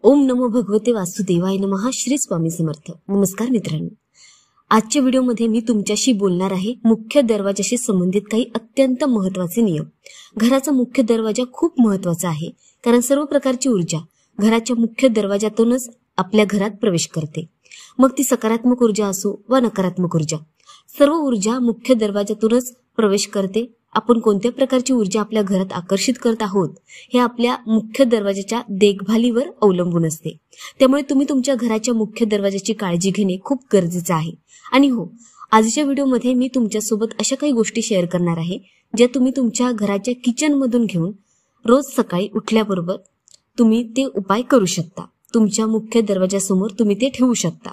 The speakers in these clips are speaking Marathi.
ओम नमो भगवते वासुदेवाय नमः. श्री स्वामी समर्थ. नमस्कार मित्रांनो, आजच्या व्हिडिओमध्ये मी तुमच्याशी बोलणार आहे मुख्य दरवाजाशी संबंधित काही अत्यंत महत्त्वाचे नियम. घराचा मुख्य दरवाजा खूप महत्त्वाचा आहे, कारण सर्व प्रकारची ऊर्जा घराच्या मुख्य दरवाजातूनच आपल्या घरात प्रवेश करते. मग ती सकारात्मक ऊर्जा असो वा नकारात्मक ऊर्जा, सर्व ऊर्जा मुख्य दरवाजातूनच प्रवेश करते. आपण कोणत्या प्रकारची ऊर्जा आपल्या घरात आकर्षित करत आहोत हे आपल्या मुख्य दरवाजाच्या देखभालीवर अवलंबून असते. त्यामुळे तुम्ही तुमच्या घराच्या मुख्य दरवाजाची काळजी घेणे खूप गरजेचे आहे. आणि हो, आजच्या व्हिडिओमध्ये मी तुमच्यासोबत अशा काही गोष्टी शेअर करणार आहे ज्या तुम्ही तुमच्या घराच्या किचन मधून घेऊन रोज सकाळी उठल्याबरोबर तुम्ही ते उपाय करू शकता. तुमच्या मुख्य दरवाजासमोर तुम्ही ते ठेवू शकता.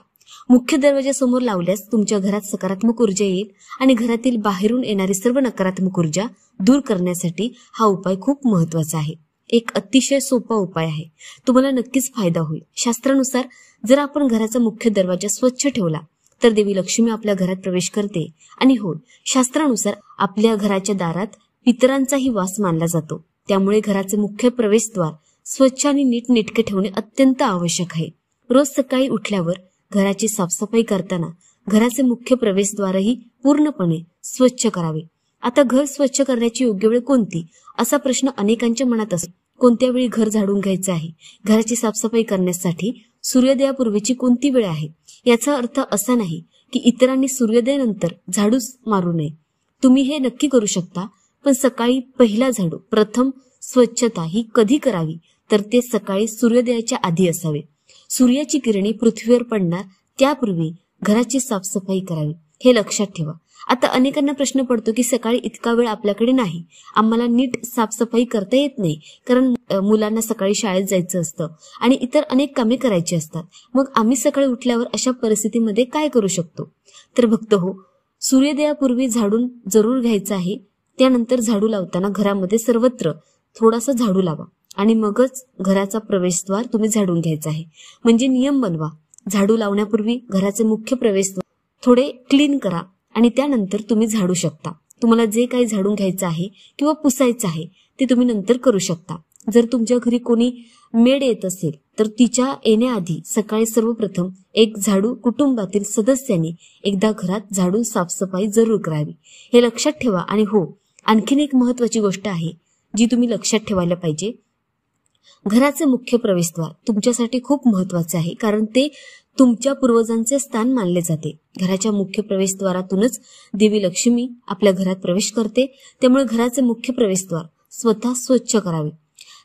मुख्य दरवाजासमोर लावल्यास तुमच्या घरात सकारात्मक ऊर्जा येईल आणि घरातील बाहेरून येणारी सर्व नकारात्मक ऊर्जा दूर करण्यासाठी हा उपाय खूप महत्त्वाचा आहे. एक अतिशय सोपा उपाय आहे, तुम्हाला नक्कीच फायदा होईल. शास्त्रानुसार जर आपण घराचा मुख्य दरवाजा स्वच्छ ठेवला तर देवी लक्ष्मी आपल्या घरात प्रवेश करते. आणि हो, शास्त्रानुसार आपल्या घराच्या दारात पितरांचाही वास मानला जातो. त्यामुळे घराचे मुख्य प्रवेशद्वार स्वच्छ आणि नीटनेटके ठेवणे अत्यंत आवश्यक आहे. रोज सकाळी उठल्यावर घराची साफसफाई करताना घराचे मुख्य प्रवेशद्वारही पूर्णपणे स्वच्छ करावे. आता घर स्वच्छ करण्याची योग्य वेळ कोणती, असा प्रश्न अनेकांच्या मनात असतो. कोणत्या वेळी घर झाडून घ्यायचं आहे, घराची साफसफाई करण्यासाठी सूर्योदयापूर्वीची कोणती वेळ आहे, याचा अर्थ असा नाही की इतरांनी सूर्योदयानंतर झाडूच मारू नये. तुम्ही हे नक्की करू शकता, पण सकाळी पहिला झाडू, प्रथम स्वच्छता ही कधी करावी तर ते सकाळी सूर्योदयाच्या आधी असावे. सूर्याची किरणे पृथ्वीवर पडणार त्यापूर्वी घराची साफसफाई करावी, हे लक्षात ठेवा. आता अनेकांना प्रश्न पडतो की सकाळी इतका वेळ आपल्याकडे नाही, आम्हाला नीट साफसफाई करता येत नाही, कारण मुलांना सकाळी शाळेत जायचं असतं आणि इतर अनेक कामे करायची असतात. मग आम्ही सकाळी उठल्यावर अशा परिस्थितीमध्ये काय करू शकतो? तर भक्त हो, सूर्योदयापूर्वी झाडून जरूर घ्यायचं आहे. त्यानंतर झाडू लावताना घरामध्ये सर्वत्र थोडासा झाडू लावा आणि मगच घराचा प्रवेशद्वार तुम्ही झाडून घ्यायचा आहे. म्हणजे नियम बनवा, झाडू लावण्यापूर्वी घराचे मुख्य प्रवेशद्वार थोडे क्लीन करा आणि त्यानंतर तुम्ही झाडू शकता. तुम्हाला जे काही झाडून घ्यायचं आहे किंवा पुसायचं आहे ते तुम्ही नंतर करू शकता. जर तुमच्या घरी कोणी मेड येत असेल तर तिच्या येण्याआधी सकाळी सर्वप्रथम एक झाडू कुटुंबातील सदस्यांनी एकदा घरात झाडून साफसफाई जरूर करावी, हे लक्षात ठेवा. आणि हो, आणखीन एक महत्वाची गोष्ट आहे जी तुम्ही लक्षात ठेवायला पाहिजे. घराचे मुख्य प्रवेशद्वार तुमच्यासाठी खूप महत्वाचे आहे, कारण ते तुमच्या पूर्वजांचे स्थान मानले जाते. घराच्या मुख्य प्रवेशद्वारातूनच देवी लक्ष्मी आपल्या घरात प्रवेश करते. त्यामुळे घराचे मुख्य प्रवेशद्वार स्वतः स्वच्छ करावे.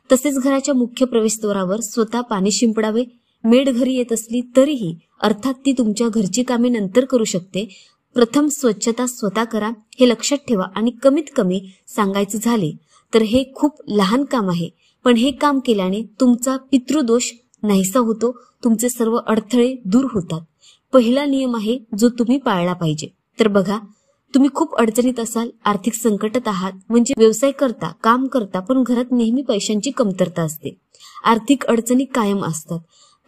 तसेच घराच्या मुख्य प्रवेशद्वारावर स्वतः पाणी शिंपडावे. मेड घरी येत असली तरीही, अर्थात ती तुमच्या घरची कामे नंतर करू शकते, प्रथम स्वच्छता स्वतः करा, हे लक्षात ठेवा. आणि कमीत कमी सांगायचे झाले तर हे खूप लहान काम आहे, पण हे काम केल्याने तुमचा पितृदोष नाहीसा होतो, तुमचे सर्व अडथळे दूर होतात. पहिला नियम आहे जो तुम्ही पाळला पाहिजे. तर बघा, तुम्ही खूप अडचणीत असाल, आर्थिक संकटात आहात, म्हणजे व्यवसाय करता, काम करता, पण घरात नेहमी पैशांची कमतरता असते, आर्थिक अडचणी कायम असतात,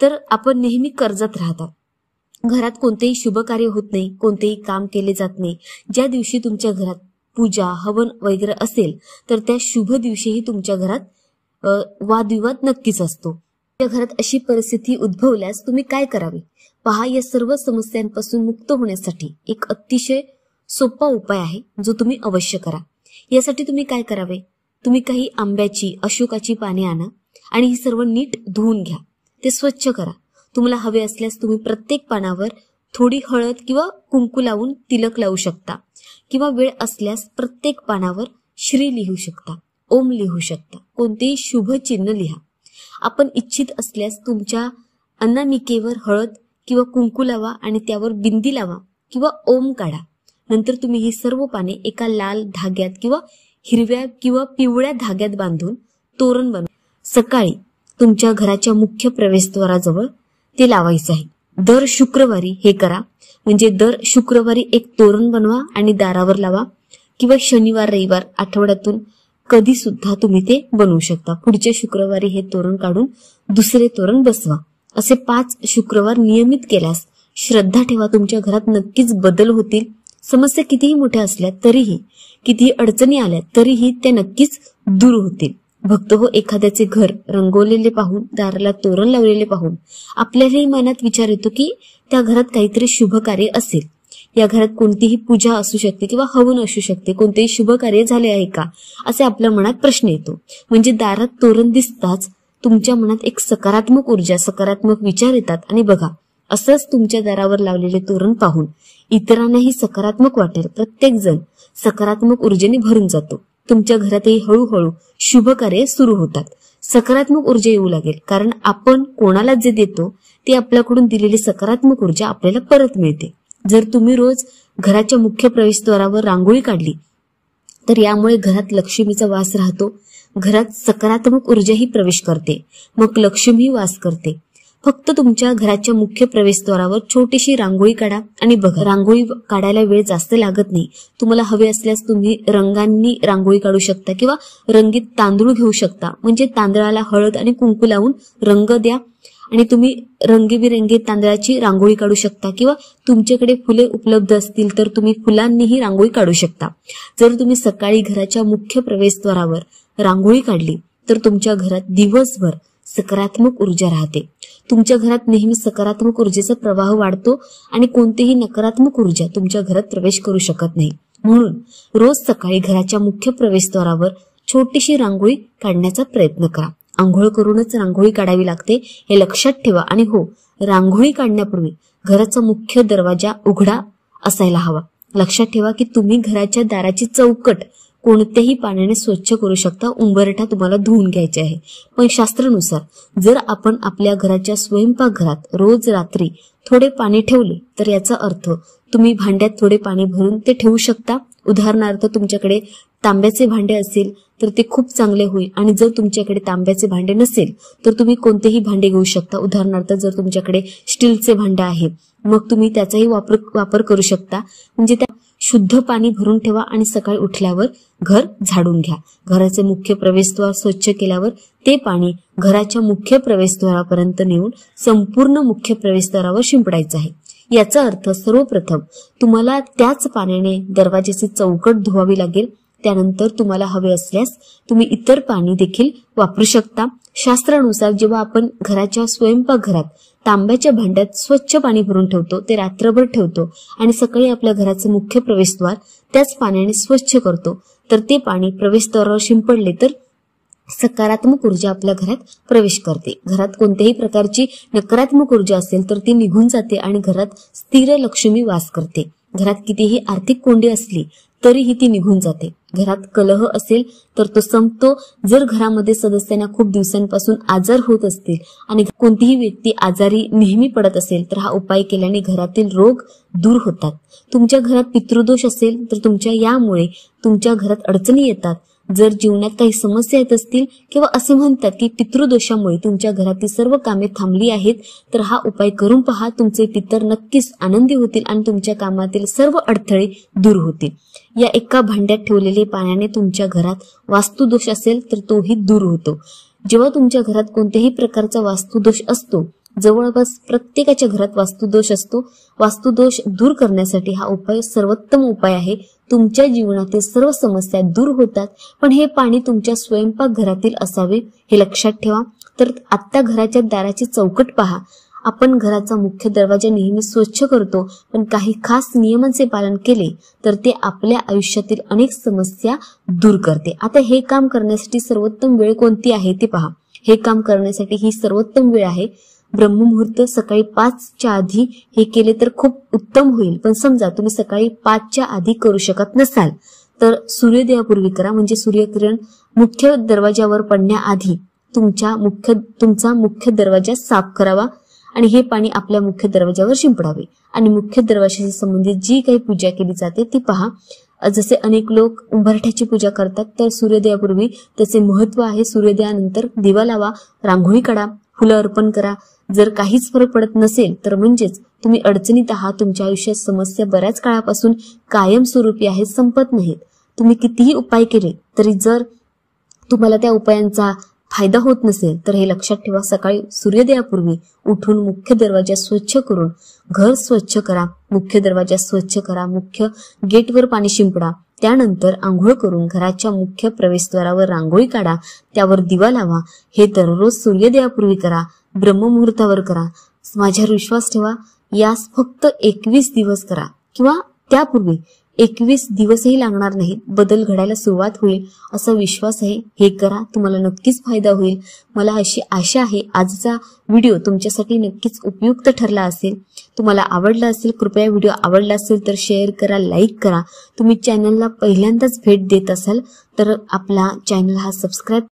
तर आपण नेहमी कर्जात राहतात. घरात कोणतेही शुभ कार्य होत नाही, कोणतेही काम केले जात नाही. ज्या दिवशी तुमच्या घरात पूजा हवन वगैरे असेल तर त्या शुभ दिवशीही तुमच्या घरात वादविवाद नक्कीच असतो. त्या घरात अशी परिस्थिती उद्भवल्यास तुम्ही काय करावे? पहा, या सर्व समस्यांपासून मुक्त होण्यासाठी एक अतिशय सोपा उपाय आहे जो तुम्ही अवश्य करा. यासाठी तुम्ही काय करावे? तुम्ही काही आंब्याची, अशोकाची पाने आणा आणि ही सर्व नीट धुवून घ्या. ते स्वच्छ करा. तुम्हाला हवे असल्यास तुम्ही प्रत्येक पानावर थोडी हळद किंवा कुंकू लावून तिलक लावू शकता, किंवा वेळ असल्यास प्रत्येक पानावर श्री लिहू शकता, ओम लिहू शकता, कोणतेही शुभ चिन्ह लिहा. आपण इच्छित असल्यास तुमच्या अनामिकेवर हळद किंवा कुंकू लावा आणि त्यावर बिंदी लावा किंवा ओम काढा. नंतर तुम्ही ही सर्व पाने एका लाल धाग्यात किंवा हिरव्या किंवा पिवळ्या धाग्यात बांधून तोरण बनवा. सकाळी तुमच्या घराच्या मुख्य प्रवेशद्वाराजवळ ते लावायचं आहे. दर शुक्रवारी हे करा. म्हणजे दर शुक्रवारी एक तोरण बनवा आणि दारावर लावा, किंवा शनिवार रविवार आठवड्यातून कधी सुद्धा तुम्ही ते बनवू शकता. पुढच्या शुक्रवारी हे तोरण काढून दुसरे तोरण बसवा. असे 5 शुक्रवार नियमित केल्यास श्रद्धा ठेवा, तुमच्या घरात नक्कीच बदल होतील. समस्या कितीही मोठ्या असल्या तरीही, कितीही अडचणी आल्या तरीही त्या नक्कीच दूर होतील. भक्त हो, एखाद्याचे घर रंगवलेले पाहून, दाराला तोरण लावलेले पाहून आपल्यालाही मनात विचार येतो की त्या घरात काहीतरी शुभ कार्य असेल. या घरात कोणतीही पूजा असू शकते किंवा हवन असू शकते, कोणतेही शुभ कार्य झाले आहे का, असे आपल्या मनात प्रश्न येतो. म्हणजे दारात तोरण दिसताच तुमच्या मनात एक सकारात्मक ऊर्जा, सकारात्मक विचार येतात. आणि बघा, असंच तुमच्या दारावर लावलेले तोरण पाहून इतरांनाही सकारात्मक वाटेल. प्रत्येक जण सकारात्मक ऊर्जेने भरून जातो. तुमच्या घरातही हळूहळू शुभ कार्य सुरू होतात. सकारात्मक ऊर्जा येऊ लागेल, कारण आपण कोणाला जे देतो ते आपल्याकडून दिलेली सकारात्मक ऊर्जा आपल्याला परत मिळते. जर तुम्ही रोज घराच्या मुख्य प्रवेशद्वारावर रांगोळी काढली तर यामुळे घरात लक्ष्मीचा वास राहतो. घरात सकारात्मक ऊर्जाही प्रवेश करते, मग लक्ष्मी वास करते. फक्त तुमच्या घराच्या मुख्य प्रवेशद्वारावर छोटीशी रांगोळी काढा आणि बघा, रांगोळी काढायला वेळ जास्त लागत नाही. तुम्हाला हवे असल्यास तुम्ही रंगांनी रांगोळी काढू शकता किंवा रंगीत तांदूळ घेऊ शकता. म्हणजे तांदळाला हळद आणि कुंकू लावून रंग द्या आणि तुम्ही रंगीबिरंगी तांदळाची रांगोळी काढू शकता. किंवा तुमच्याकडे फुले उपलब्ध असतील तर तुम्ही फुलांनीही रांगोळी काढू शकता. जर तुम्ही सकाळी घराच्या मुख्य प्रवेशद्वारावर रांगोळी काढली तर तुमच्या घरात दिवसभर सकारात्मक ऊर्जा राहते. तुमच्या घरात नेहमी सकारात्मक ऊर्जेचा प्रवाह वाढतो आणि कोणतीही नकारात्मक ऊर्जा तुमच्या घरात प्रवेश करू शकत नाही. म्हणून रोज सकाळी घराच्या मुख्य प्रवेशद्वारावर छोटीशी रांगोळी काढण्याचा प्रयत्न करा. आंघोळ करूनच रांगोळी काढावी लागते हे लक्षात ठेवा. आणि हो, रांगोळी काढण्यापूर्वी घराचा मुख्य दरवाजा उघडा असायला हवा. लक्षात ठेवा की तुम्ही घराच्या दाराची चौकट कोणत्याही पाण्याने स्वच्छ करू शकता. उंबरठा तुम्हाला धुवून घ्यायचे आहे. पण शास्त्रानुसार जर आपण आपल्या घराच्या स्वयंपाकघरात रोज रात्री थोडे पाणी ठेवले तर याचा अर्थ तुम्ही भांड्यात थोडे पाणी भरून ते ठेवू शकता. उदाहरणार्थ तुमच्याकडे तांब्याचे भांडे असेल तर ते खूप चांगले होईल. आणि जर तुमच्याकडे तांब्याचे भांडे नसेल तर तुम्ही कोणतेही भांडे घेऊ शकता. उदाहरणार्थ जर तुमच्याकडे स्टीलचे भांडे आहे मग तुम्ही त्याचाही वापर करू शकता. म्हणजे त्या शुद्ध पाणी भरून ठेवा आणि सकाळी उठल्यावर घर झाडून घ्या. घराचे मुख्य प्रवेशद्वार स्वच्छ केल्यावर ते पाणी घराच्या मुख्य प्रवेशद्वारापर्यंत नेऊन संपूर्ण मुख्य प्रवेशद्वारावर शिंपडायचं आहे. याचा अर्थ सर्वप्रथम तुम्हाला त्याच पाण्याने दरवाजाची चौकट धुवावी लागेल. त्यानंतर तुम्हाला हवे असल्यास तुम्ही इतर पाणी देखील वापरू शकता. शास्त्रानुसार जेव्हा आपण घराच्या स्वयंपाकघरात तांब्याच्या भांड्यात स्वच्छ पाणी भरून ठेवतो, ते रात्रभर ठेवतो आणि सकाळी आपल्या घराचे मुख्य प्रवेशद्वार त्याच पाण्याने स्वच्छ करतो, तर ते पाणी प्रवेशद्वारावर शिंपडले तर सकारात्मक ऊर्जा आपल्या घरात प्रवेश करते. घरात कोणत्याही प्रकारची नकारात्मक ऊर्जा असेल तर ती निघून जाते आणि घरात स्थिर लक्ष्मी वास करते. घरात कितीही आर्थिक कोंडी असली तरीही ती निघून जाते. घरात कलह असेल तर तो संपतो. जर घरामध्ये सदस्यांना खूप दिवसांपासून आजार होत असतील आणि कोणतीही व्यक्ती आजारी नेहमी पडत असेल तर हा उपाय केल्याने घरातील रोग दूर होतात. तुमच्या घरात पितृदोष असेल तर यामुळे तुमच्या घरात अडचणी येतात. जर जीवनात काही समस्या येत असतील किंवा असे म्हणतात की पितृदोषामुळे तुमच्या घरातील सर्व कामे थांबली आहेत तर हा उपाय करून पहा. तुमचे पितर नक्कीच आनंदी होतील आणि तुमच्या कामातील सर्व अडथळे दूर होतील. या एका भांड्यात ठेवलेले पाण्याने तुमच्या घरात वास्तुदोष असेल तर तोही दूर होतो. जेव्हा तुमच्या घरात कोणत्याही प्रकारचा वास्तुदोष असतो, जवळपास प्रत्येकाच्या घरात वास्तुदोष असतो, वास्तुदोष दूर करण्यासाठी हा उपाय सर्वोत्तम उपाय आहे. तुमच्या जीवनातील सर्व समस्या दूर होतात. पण हे पाणी तुमच्या स्वयंपाकघरातील असावे हे लक्षात ठेवा. तर आता घराच्या दाराची चौकट पहा. आपण घराचा मुख्य दरवाजा नेहमी स्वच्छ करतो, पण काही खास नियमांचे पालन केले तर ते आपल्या आयुष्यातील अनेक समस्या दूर करते. आता हे काम करण्यासाठी सर्वोत्तम वेळ कोणती आहे ते पहा. हे काम करण्यासाठी ही सर्वोत्तम वेळ आहे ब्रह्ममुहूर्त. सकाळी 5च्या आधी हे केले तर खूप उत्तम होईल. पण समजा तुम्ही सकाळी 5च्या आधी करू शकत नसाल तर सूर्योदयापूर्वी करा. म्हणजे सूर्यकिरण मुख्य दरवाजावर पडण्याआधी तुमचा मुख्य दरवाजा साफ करावा आणि हे पाणी आपल्या मुख्य दरवाजावर शिंपडावे. आणि मुख्य दरवाजाशी संबंधित जी काही पूजा केली जाते ती पहा. जसे अनेक लोक उंबरठ्याची पूजा करतात तर सूर्योदयापूर्वी त्याचे महत्व आहे. सूर्योदयानंतर दिवा लावा, रांगोळी काढा, फुलं अर्पण करा. जर काहीच फरक पडत नसेल तर म्हणजेच तुम्ही अडचणीत आहात. तुमच्या आयुष्यात समस्या बऱ्याच काळापासून कायमस्वरूपी आहेत, संपत नाहीत. तुम्ही कितीही उपाय केले तरी जर तुम्हाला त्या उपायांचा फायदा होत नसेल तर हे लक्षात ठेवा. सकाळी सूर्योदयापूर्वी उठून मुख्य दरवाजा स्वच्छ करून घर स्वच्छ करा, मुख्य दरवाजा स्वच्छ करा, मुख्य गेटवर पाणी शिंपडा. त्यानंतर आंघोळ करून घराच्या मुख्य प्रवेशद्वारावर रांगोळी काढा, त्यावर दिवा लावा. हे दररोज सूर्योदयापूर्वी करा, ब्रह्ममुहूर्तावर करा. माझ्यावर विश्वास ठेवा, यास फक्त 21 दिवस करा किंवा त्यापूर्वी 21 दिवसही लागणार नाहीत. बदल घडायला सुरुवात होईल असा विश्वास आहे. हे करा, तुम्हाला नक्कीच फायदा होईल. मला अशी आशा आहे आजचा व्हिडिओ तुमच्यासाठी नक्कीच उपयुक्त ठरला असेल. तुम्हाला आवडला असेल, कृपया व्हिडिओ आवडला असेल तर शेअर करा, लाईक करा. तुम्ही चॅनलला पहिल्यांदाच भेट देत असाल तर आपला चॅनल हा सबस्क्राईब